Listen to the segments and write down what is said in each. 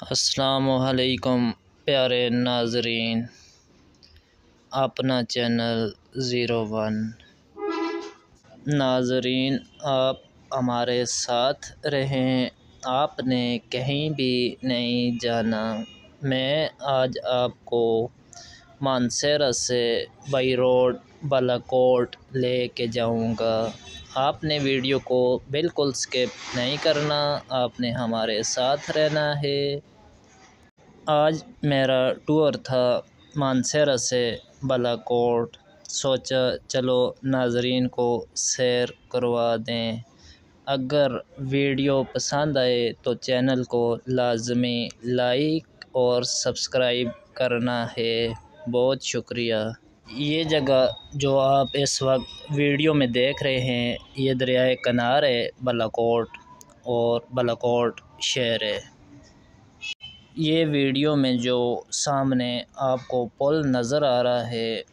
अस्सलामुअलैकुम प्यारे नाजरीन, अपना चैनल 01 नाजरीन, आप हमारे साथ रहें, आपने कहीं भी नहीं जाना। मैं आज आपको मानसेरा से बाई रोड बालाकोट ले के जाऊँगा। आपने वीडियो को बिल्कुल स्किप नहीं करना, आपने हमारे साथ रहना है। आज मेरा टूर था मानसेरा से बालाकोट, सोचा चलो नाजरीन को सैर करवा दें। अगर वीडियो पसंद आए तो चैनल को लाजमी लाइक और सब्सक्राइब करना है। बहुत शुक्रिया। ये जगह जो आप इस वक्त वीडियो में देख रहे हैं, ये दरियाए कनार है बालाकोट, और बालाकोट शहर है। ये वीडियो में जो सामने आपको पुल नज़र आ रहा है,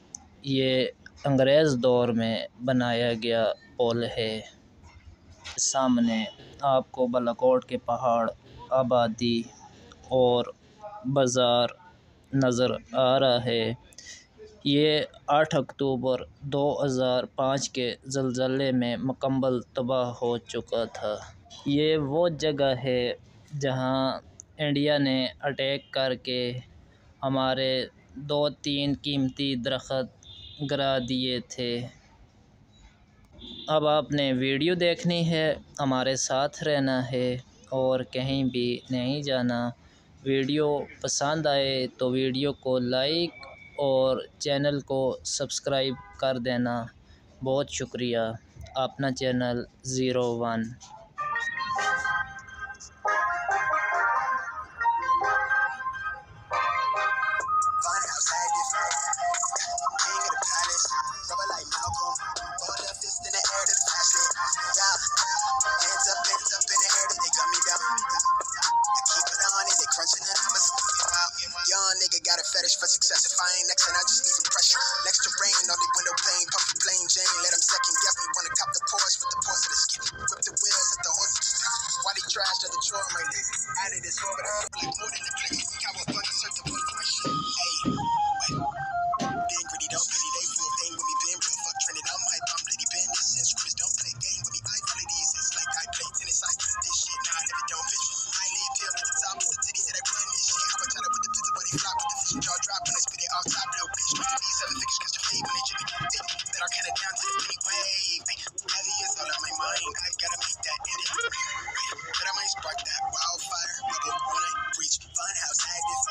ये अंग्रेज़ दौर में बनाया गया पुल है। सामने आपको बालाकोट के पहाड़, आबादी और बाज़ार नज़र आ रहा है। ये 8 अक्टूबर 2005 के ज़लज़ले में मुकम्मल तबाह हो चुका था। ये वो जगह है जहाँ इंडिया ने अटैक करके हमारे 2-3 कीमती दरख्त गिरा दिए थे। अब आपने वीडियो देखनी है, हमारे साथ रहना है और कहीं भी नहीं जाना। वीडियो पसंद आए तो वीडियो को लाइक और चैनल को सब्सक्राइब कर देना। बहुत शुक्रिया। अपना channel 01। Young nigga got a fetish for success. If I ain't next, and I just leave pressure. Next to rain, on the window pane, pumpy plain Jane. Let him second guess me. Wanna cop the Porsche with the Porsche of the skin. Whip the wheels at the horse. Why they trash to the chore my list? Added this more, but I feel like more than the place. Cowboy fucking search the voice for my shit. Hey, wait. Been gritty, don't pity. They full thing with me. Been real fuck trending. I'm hype, I'm blitty. Been this since Chris. Don't play game with me. I play these. It's like I play tennis. I keep this shit. Nah, I never don't pitch. I live here at the top of the city. Said I run this shit. How much out with the pizza, but he flop with the fish and jaw drop when I spit it off top. Little bitch, trying to be 7 figures cause you fade when they jimmy. That I kinda down to the penny wave. Heavy is all on my mind. I gotta make that edit. But I might spark that wildfire. Rubble when I reach Funhouse active.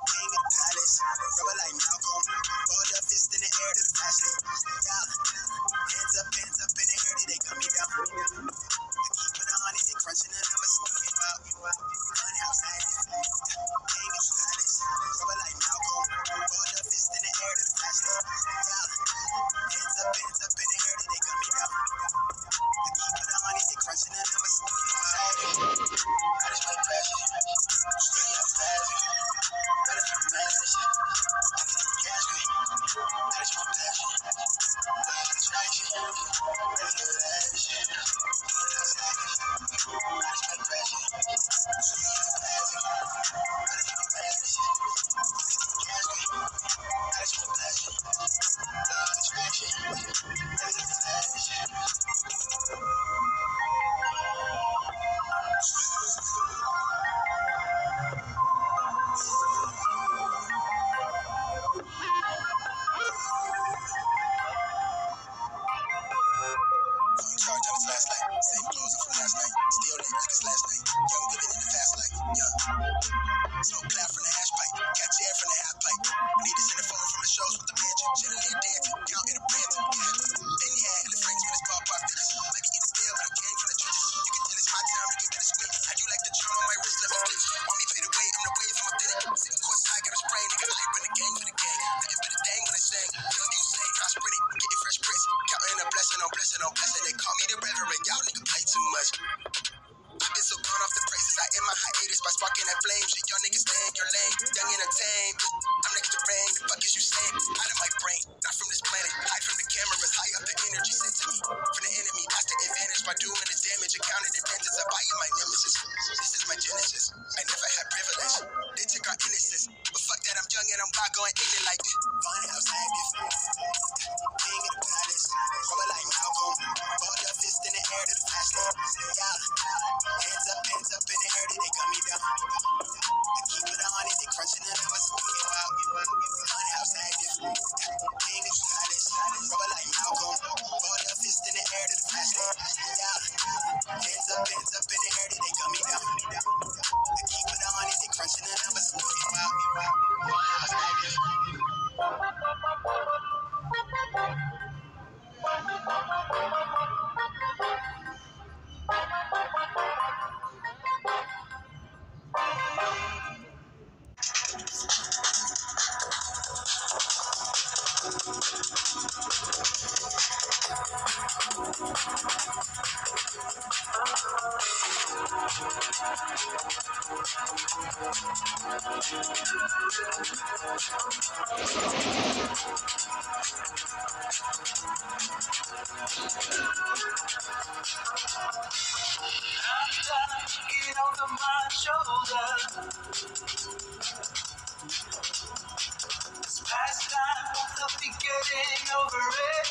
King of the palace. Rubber like Malcolm. Rolled up fist in the air to the past. Yeah. Hands up in the air. They cut me down. I keep it on it. They crunching the numbers. Funhouse active. King of the palace. Rubber like Malcolm. Rolled up fist in the air to the past. Yeah. Hands up in the air. They cut me down. I keep it on it. They crunching the numbers. I just like passion. Straight up passion. Better from management. I can do cash me. That is my passion. Love attraction. Better action. That's action. That is my passion. Straight up passion. Better from management. I can do cash me. That is my passion. Love attraction. Better action. Charge on his last night. Same clothes from last night. Still lit like it's last night. Young living in the fast life. Young. Smoke cloud from the hash pipe. Catch air from the half pipe. Need to send a phone from the shows with the mansion. Chandelier dancing. Counting the brands. Then he had hella friends when it's ballpark fitness. Might be in the bill, but I came from the trenches. You can tell it's my time. You can get a split. I do like the charm on my wrist. Let me glitch. Want me pay the way. I'm the wave. I'm a bit. Sitting course I got a sprain. Nigga, I been the gang for the gang. Nothing but a dang when I sang. Young you say, I sprint it. Getting fresh prints. Counting a blessing on blessing on blessing. They call me the reverend. Y'all nigga play too much. I've been so gone off the praises. I end my hiatus by sparking that flame. Shit, y'all niggas stay in your lane. Young entertain. I'm next to rain. The fuck is you saying? Out of my brain. Not from this planet. Hide from the cameras. High up the energy sent to me. From the enemy. That's the advantage. By doing the damage. Accounting the dentist. I buy you my nemesis. This is my genesis. I never had Looking over my shoulder, this past time I'll be getting over it.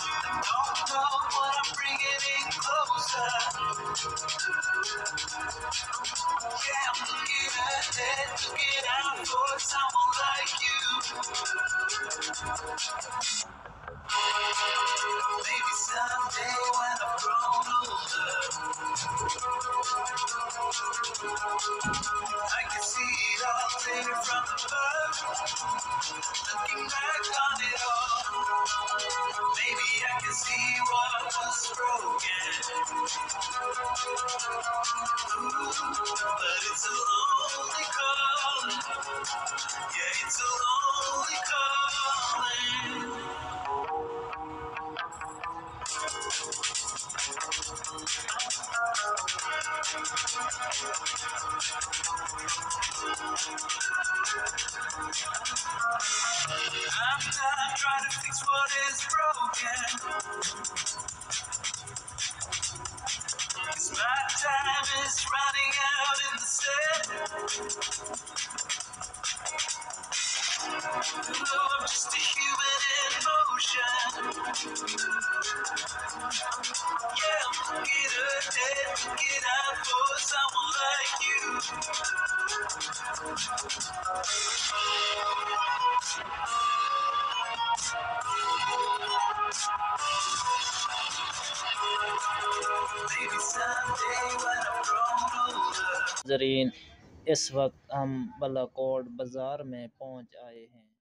I don't know what I'm bringing in closer. Yeah, I'm looking ahead, looking out for someone like you. Maybe someday when I've grown older, I can see it all clear from above. Looking back on it all, maybe I can see what was broken. But it's a lonely calling. Yeah, it's a lonely calling. I'm not trying to fix what is broken, 'cause my time is running out in the sand. No, I'm just a human in motion. Yeah, I'm looking ahead, looking out for someone like you. Maybe someday when I'm grown older. नाज़रीन, इस वक्त हम बालाकोट बाज़ार में पहुंच आए हैं।